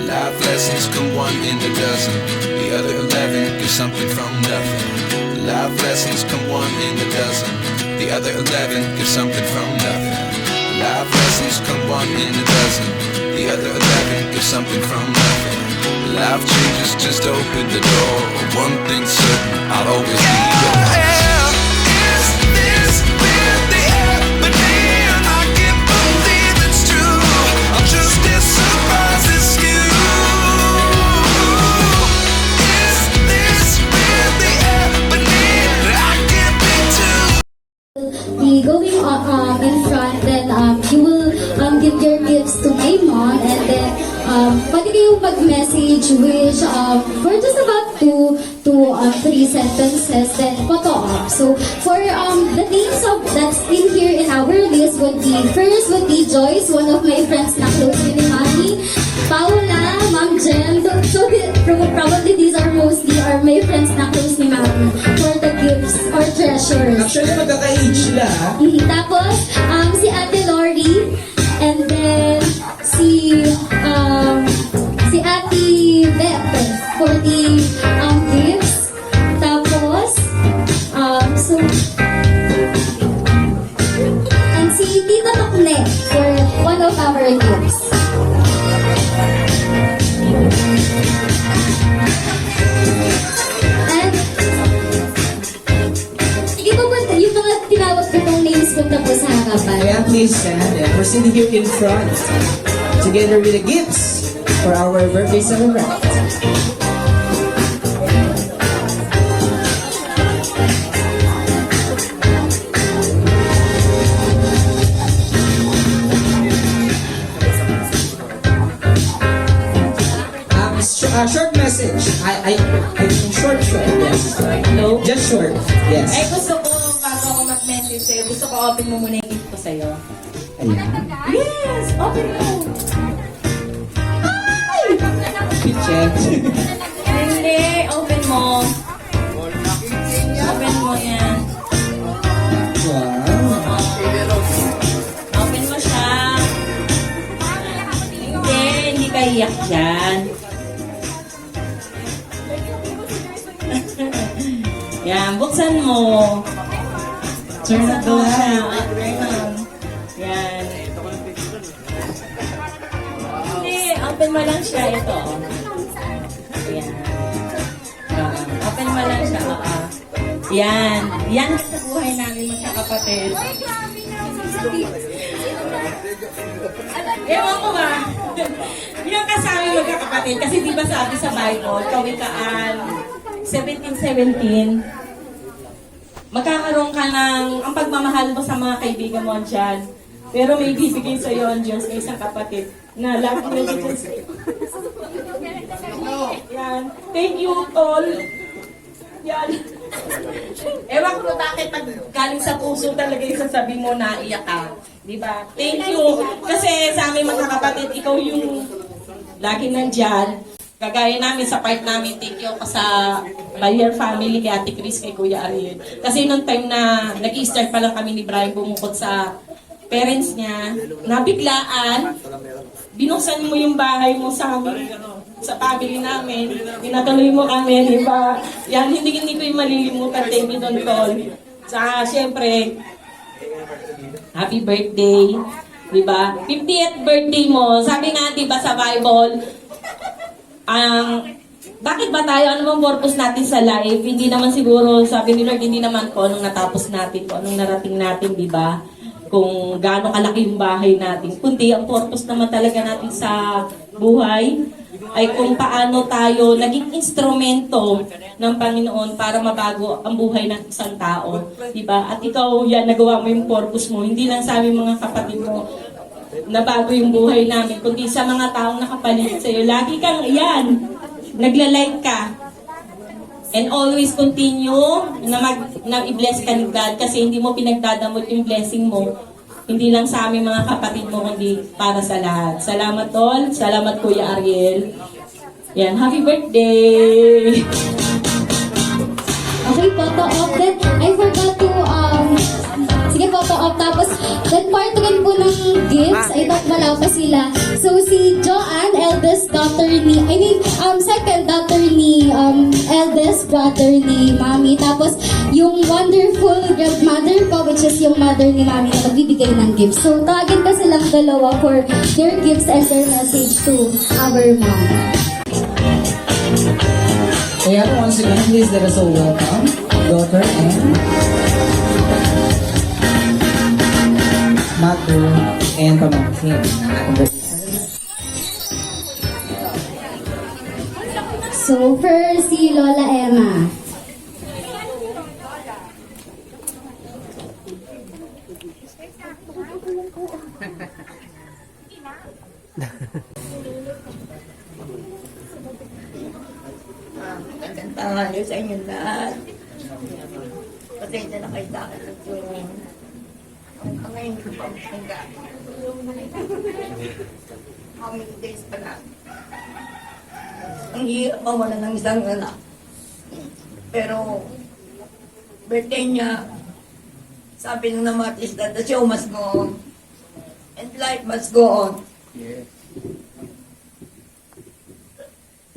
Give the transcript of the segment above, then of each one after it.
Life lessons come one in a dozen. The other 11 get something from nothing. Life lessons come one in a dozen. The other 11 get something from nothing. Life lessons come one in a dozen. The other 11 get something from nothing. Life changes, just open the door. One thing's certain, I'll always be yours. Be going in front, then you will give your gifts to my mom, and then pwede kayong mag-message wish for just about 2 to 3 sentences, then photo op. So for the names of that's in here in our list would be, first would be Joyce, one of my friends na close with Mami, Paula, Ma'am Jem. So probably these are mostly my friends na close ni Mami for the gifts or treasures. Actually, magkaka-age sila. Tapos, si Ate Lori, and then si Ate Beth for the gifts. Tapos, and si Tita Makne for one of our gifts. Yung mga tinawag ko pong names punta po sa harapan. Kaya please stand and proceed here in front together with the gifts for our birthday celebrant. Short message. I short, yes. No? Just short, yes. Ay, gusto ko, bago ako mag-message sa'yo, gusto ko open mo muna yung gift ko sa'yo. Ayan. Yes! Open mo! Ay! Check. Hindi, open mo. Open mo yan. Wow. Open mo siya. Hindi ka iyak dyan. Yan, buksan mo. Turn up the light. Yan. Hindi, open mo lang siya. Ito. Yan. Open mo lang siya. Yan. Yan sa buhay namin magkakapatid. Ewan ko ba? Yung kasama magkakapatid. Kasi di ba sabi sa Bible, Kawikaan 17:17, magkakaroon ka ng ang pagmamahal mo sa mga kaibigan mo dyan. Pero may bibigay sa iyo ang Diyos ng isang kapatid na lagi na dito sa'yo. Yan. Thank you, Tol. Yan. Ewan ko bakit pag galing sa puso talaga yung sasabi mo na iyak ka. Diba? Thank you. Kasi sa aming mga kapatid, ikaw yung lagi nandyan. Kagaya namin sa part namin, thank you sa Bayer family, kay Ate Chris, kay Kuya Ariel. Kasi nung time na nag-i-start pa lang kami ni Brian bumukod sa parents niya, nabiglaan, binuksan mo yung bahay mo sa amin, sa family namin, pinatuloy mo kami, di ba? Yan, hindi ko yung malilimutan. Thank you, Don Tol. Saka, syempre, happy birthday, di ba? 50th birthday mo, sabi nga, di ba, sa Bible, bakit ba tayo? Ano bang purpose natin sa life? Hindi naman siguro, sabi ni Lord, hindi naman po anong natapos natin, kung anong narating natin, di ba? Kung gaano kalaki yung bahay natin. Kundi ang purpose naman talaga natin sa buhay ay kung paano tayo naging instrumento ng Panginoon para mabago ang buhay ng isang tao. Di ba? At ikaw, yan, nagawa mo yung purpose mo. Hindi lang sa aming mga kapatid mo na bago yung buhay namin, kundi sa mga taong nakapaligid sa'yo. Lagi kang, yan, nagla-like ka. And always continue na i-bless ka ni God kasi hindi mo pinagdadamot yung blessing mo. Hindi lang sa aming mga kapatid mo, kundi para sa lahat. Salamat, Tol. Salamat, Kuya Ariel. Yan, happy birthday! Okay, photo op. Then, I forgot to, sige, photo op. Tapos, then part again po ng gifts, I thought wala pa sila. So, si Joanne, eldest first daughter ni, second daughter ni, eldest daughter ni Mami. Tapos, yung wonderful grandmother ko, which is yung mother ni Mami na magbibigay ng gifts. So, tawagin ko silang dalawa for their gifts and their message to our mom. Kaya once again, please let us all welcome daughter and mother and pamangkin. So, first, si Lola Emma. Magandang tanghali sa inyong lahat. Pasensya na kayo sa akin at yung ang ngayon ko pa maganda. How many days pa na? Ang hirap mawala ng isang anak. Pero, birthday niya, sabi nung namatista, the show must go on. And life must go on.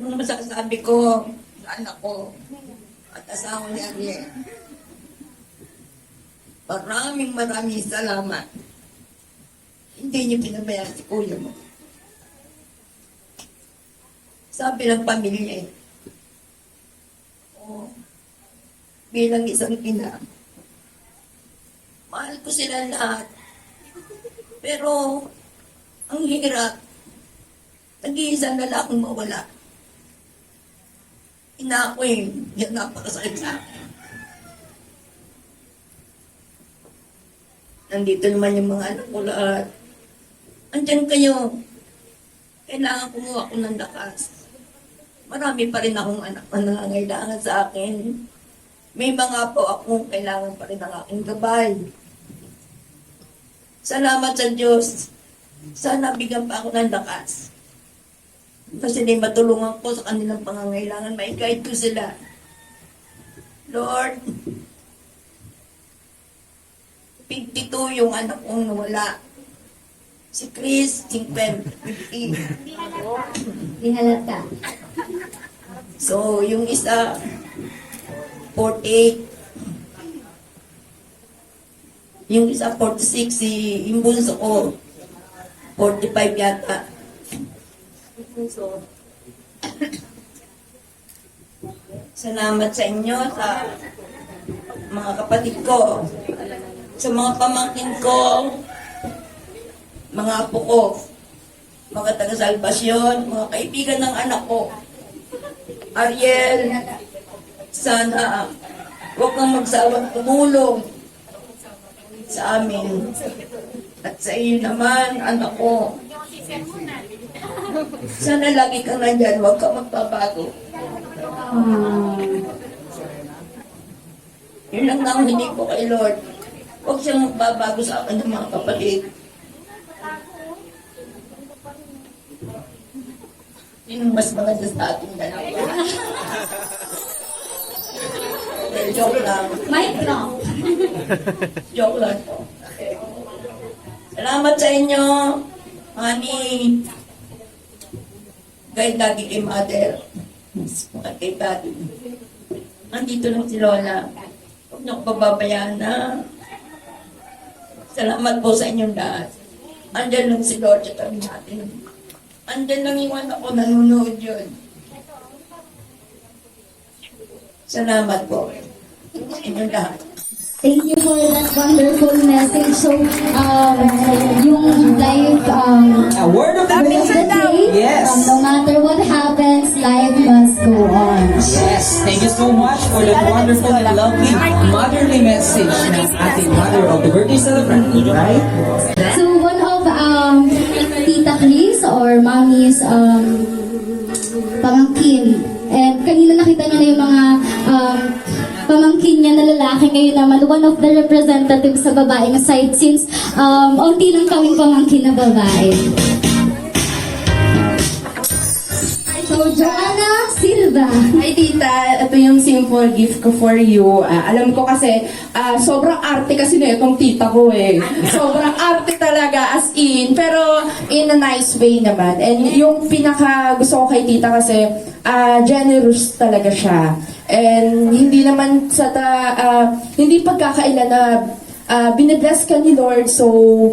Nung masasabi ko sa anak ko at asawa ni Ariel, maraming salamat. Hindi niyo pinabayaan si kuya mo. Sabi ng pamilya bilang isang ina, mahal ko sila lahat. Pero, ang hirap, nag-iisa na lang akong mawala. Ina ko yan napakasakit sa akin. Nandito naman yung mga anak ko lahat. Andyan kayo. Kailangan kumuha ko ng lakas. Marami pa rin akong anak na nangangailangan sa akin. May mga po akong kailangan pa rin ng aking gabay. Salamat sa Diyos. Sana bigyan pa ako ng lakas. Kasi di matulungan ko sa kanilang pangangailangan. May guide ko sila. Lord, 52 yung anak kong nawala. Si Chris, 50. Di halata. So, yung isa, 48. Yung isa, 46. Yung bunso ko, 45 yata. So, salamat sa inyo, sa mga kapatid ko, sa mga pamangkin ko, mga apo ko, mga taga-salbasyon, mga kaibigan ng anak ko. Ariel, sana huwag kang magsawang tumulong sa amin. At sa iyo naman, anak ko. Sana lagi kang nandyan, huwag kang magbabago. Yun lang ang hindi ko kay Lord. Huwag siyang magbabago sa akin ng mga kapatid. Yun ang mas maganda sa ating dalawa. Joke lang. Mic drop. Joke lang po. Okay. Salamat sa inyo, honey. Kahit lagi kay mother. At kay daddy. Nandito lang si Lola. Huwag niyo ko pababayaan na. Salamat po sa inyong lahat. Andyan lang si Lord sa tabi natin. Andyan lang yung anak ko, nanonood yun. Salamat po. Sa inyong lahat. Thank you for that wonderful message. So, yung life, A word of word of the day, Yes. no matter what happens, life must go on. Yes, thank you so much for that wonderful and lovely motherly message ng ating mother of the birthday celebrant, right? So, one of Tita Chris or Mommy's pamangkin. And kanina nakita nyo na yung mga pamangkin niya na lalaki. Ngayon naman, one of the representatives sa babaeng side since onti lang kaming pamangkin na babae. So, Joanna Silva. Elza. Hi tita, ito yung simple gift ko for you. Alam ko kasi sobrang arte kasi na itong tita ko eh. Sobrang arte talaga as in, pero in a nice way naman. And yung pinaka gusto ko kay tita kasi generous talaga siya. And hindi naman hindi pagkakailan na binibless ka ni Lord, so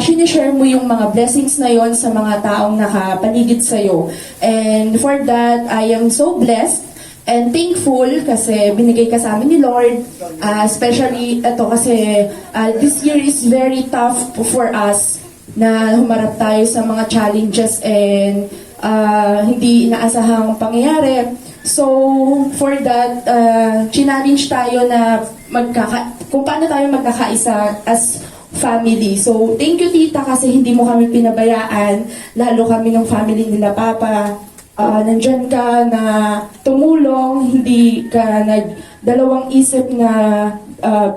sinishare mo yung mga blessings na yon sa mga taong nakapaligid sa'yo. And for that, I am so blessed and thankful kasi binigay ka sa amin ni Lord. Especially ito kasi this year is very tough for us na humarap tayo sa mga challenges and hindi inaasahang pangyayari. So, for that, challenge tayo na kung paano tayo magkakaisa as family. So, thank you tita kasi hindi mo kami pinabayaan, lalo kami ng family nila Papa. Nandyan ka na tumulong, hindi ka nagdalawang isip na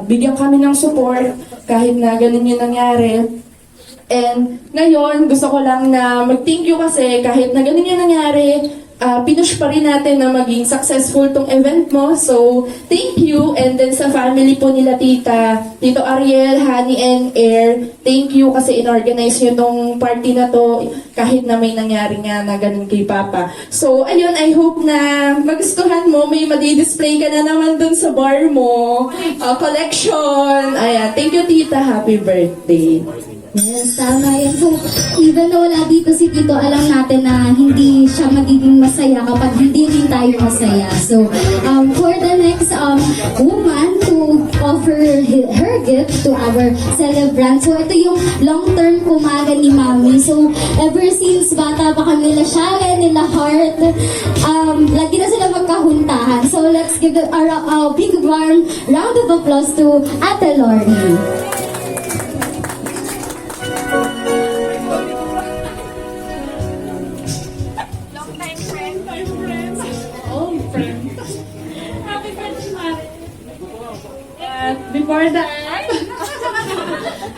bigyan kami ng support kahit na ganun yung nangyari. And ngayon, gusto ko lang na mag-thank you kasi kahit na ganun yung nangyari, pinush pa rin natin na maging successful tong event mo. So, thank you. And then sa family po nila Tito Ariel, Honey, and Air, thank you kasi in-organize nyo tong party na to kahit na may nangyari nga na ganun kay Papa. So, ayun, I hope na magustuhan mo. May madi-display ka na naman dun sa bar mo. Collection. Ayan, thank you tita. Happy birthday. Yes, tama yan. So, even na wala dito si Tito, alam natin na hindi siya magiging masaya kapag hindi rin tayo masaya. So, for the next woman to offer her gift to our celebrant. So, ito yung long-term kumaga ni Mami. So, ever since bata pa kami nila Sharon, nila Heart, lagi na sila magkahuntahan. So, let's give a big warm round of applause to Ate Lori. Happy birthday, Mari. And before that, I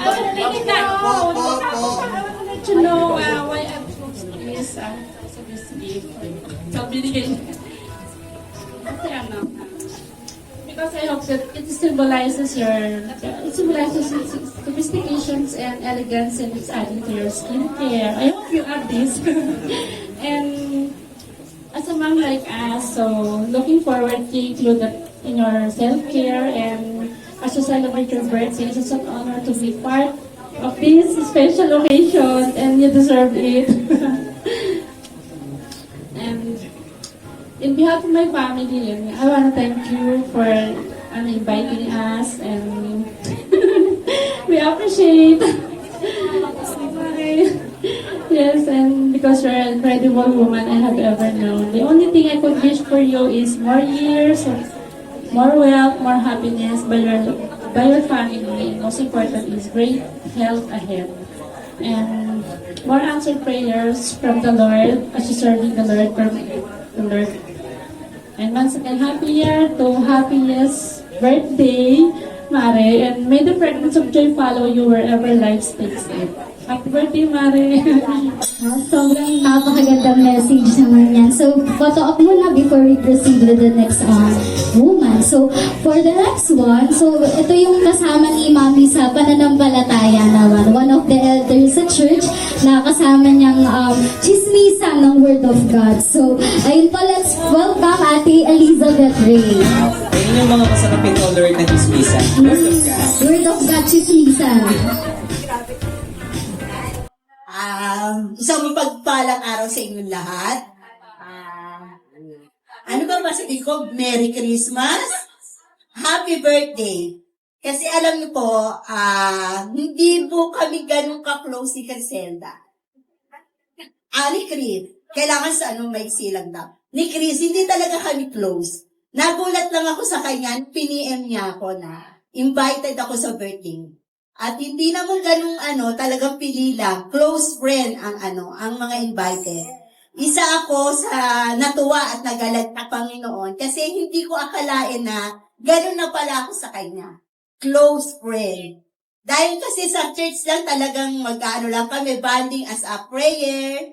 want to let you know why I'm choosing this gift. So, binigay kasi because I hope that it symbolizes sophistications and elegance, and it's adding to your skincare. I hope you add this. And as a mom like us, so looking forward to include that in your self-care, and as you celebrate your birthday, it's an honor to be part of this special occasion, and you deserve it. And in behalf of my family, I want to thank you for inviting us, and we appreciate. Yes, and because you're an incredible woman I have ever known. The only thing I could wish for you is more years, more wealth, more happiness by your family. And most important is great health ahead. And more answered prayers from the Lord as you serving the Lord from the Lord. And once again, happy year to happiest birthday, Mare. And may the fragrance of joy follow you wherever life takes it. Happy birthday, Mare. Sobrang napakagandang message naman yan. So, photo op muna before we proceed with the next woman. So, for the next one, so ito yung kasama ni Mami sa pananampalataya naman. One of the elders sa church na kasama niyang chismisan ng Word of God. So, ayun po, let's welcome Ate Elizabeth Ray. Ayun yung mga masarapin na Lord na chismisan. Word of God. Word of God chismisan. Isang mapagpalang araw sa inyong lahat. Ano ba masabi ko? Merry Christmas! Happy birthday! Kasi alam niyo po, hindi po kami ganun ka-close ni Criselda. Ni Chris, kailangan sa may silang daw. Ni Chris, hindi talaga kami close. Nagulat lang ako sa kanya, piniem niya ako na invited ako sa birthday. At hindi naman ganung talagang pili lang. Close friend ang mga invited. Isa ako sa natuwa at nagalat na Panginoon kasi hindi ko akalain na ganun na pala ako sa kanya. Close friend. Dahil kasi sa church lang talagang lang kami, bonding as a prayer,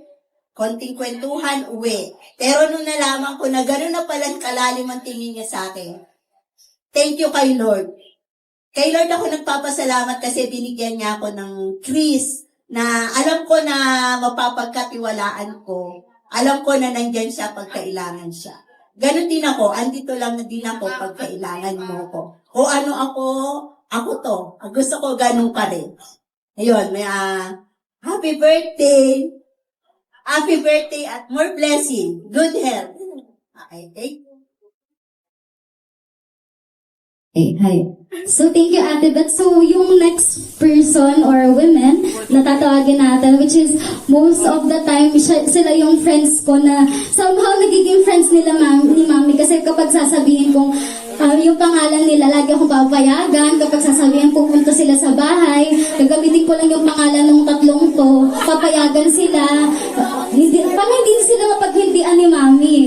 konting kwentuhan, uwi. Pero nung nalaman ko na gano'n na palang kalalim ang tingin niya sa akin, thank you kay Lord. Kay Lord ako nagpapasalamat kasi binigyan niya ako ng Chris na alam ko na mapapagkatiwalaan ko. Alam ko na nandyan siya pag kailangan siya. Ganon din ako, andito lang na din ako pag kailangan mo ko. O ano ako to. Gusto ko ganun pa rin. Ayun, may happy birthday. Happy birthday at more blessing. Good health. Okay, thank you. Hey, hi. So, thank you, Ate Beth. So, yung next person or women na tatawagin natin, which is most of the time, sila yung friends ko na somehow nagiging friends nila ni Mami. Kasi kapag sasabihin kong yung pangalan nila, lagi akong papayagan. Kapag sasabihin pupunta sila sa bahay, gagamitin ko lang yung pangalan ng tatlong to, papayagan sila. Parang hindi sila mapaghindian ni Mami.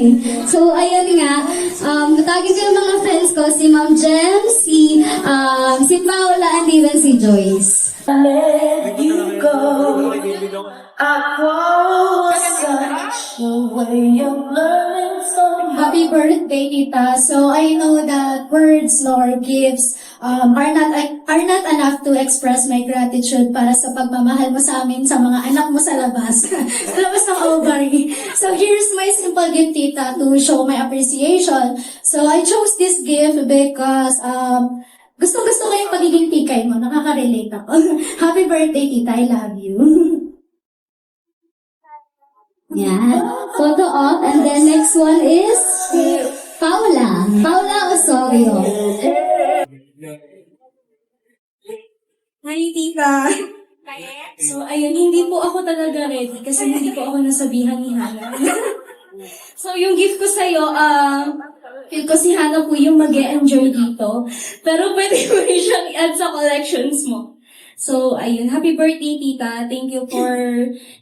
So, ayun nga, natagin ko yung mga friends ko, si Ma'am Jem, si Paula, and even si Joyce. Let you go. I was such a way of learning so much. Happy birthday, Tita. So I know that words nor gifts are not enough to express my gratitude para sa pagmamahal mo sa amin, sa mga anak mo sa labas. Sa labas ng ovary. So here's my simple gift, Tita, to show my appreciation. So I chose this gift because gusto ko yung pagiging tikay mo. Nakaka-relate ako. Happy birthday, Tita. I love you. Yeah. Photo op. And then next one is Paula. Paula Osorio. Hi, Tita. So, ayun, hindi po ako talaga ready kasi hindi po ako nasabihan ni Hana. So, yung gift ko sa'yo, feel ko si Hana po yung mag-e-enjoy dito. Pero pwede mo rin siyang i-add sa collections mo. So, ayun, happy birthday, Tita. Thank you for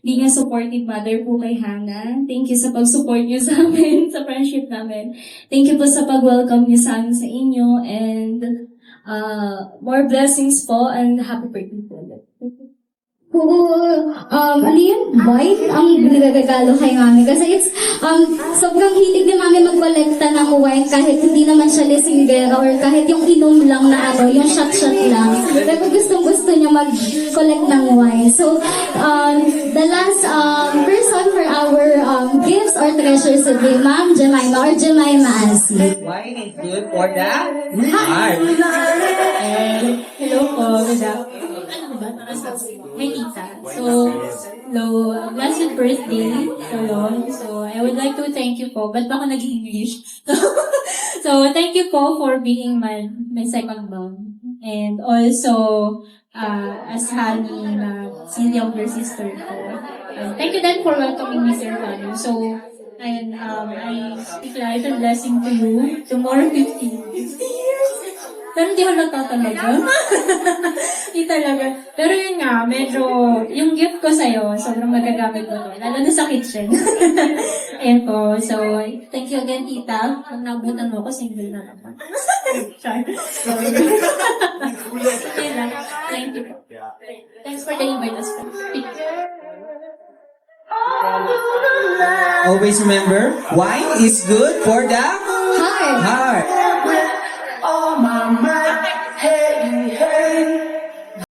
being a supportive mother po kay Hana. Thank you sa pag-support niyo sa amin, sa friendship namin. Thank you po sa pag-welcome niyo sa amin sa inyo. And more blessings po and happy birthday po. Ano yun? White? Ang nagagalo kay Mami. Kasi it's, sobrang hilig ni Mami magkolekta ng wine kahit hindi naman siya lesinggera or kahit yung inom lang na yung shot-shot lang. Pero gustong-gusto niya mag-collect ng wine. So, the last person for our gifts or treasures today, Ma'am Jemima or Jemima Asi. Wine is good for the heart. Hello po, good afternoon. Hi, Tita. So, hello, blessed birthday. So, I would like to thank you po. Ba't ba ako nag-English? So, thank you po for being my second mom. And also, as Hani na si younger sister ko. Thank you then for welcoming me, Sir Hanu. So, and I speak life and blessing to you. Tomorrow, 50 years. Pero hindi halata talaga. Hindi talaga. Pero yun nga, medyo, yung gift ko sa'yo, sobrang magagamit mo to. Lalo na sa kitchen. Ayan po. So, thank you again, Tita. Pag nabutan mo ko, single na naman. Sorry. Yun lang. Thank you. Thanks for the invite us. Always remember, wine is good for the Heart. heart. Oh, my mind.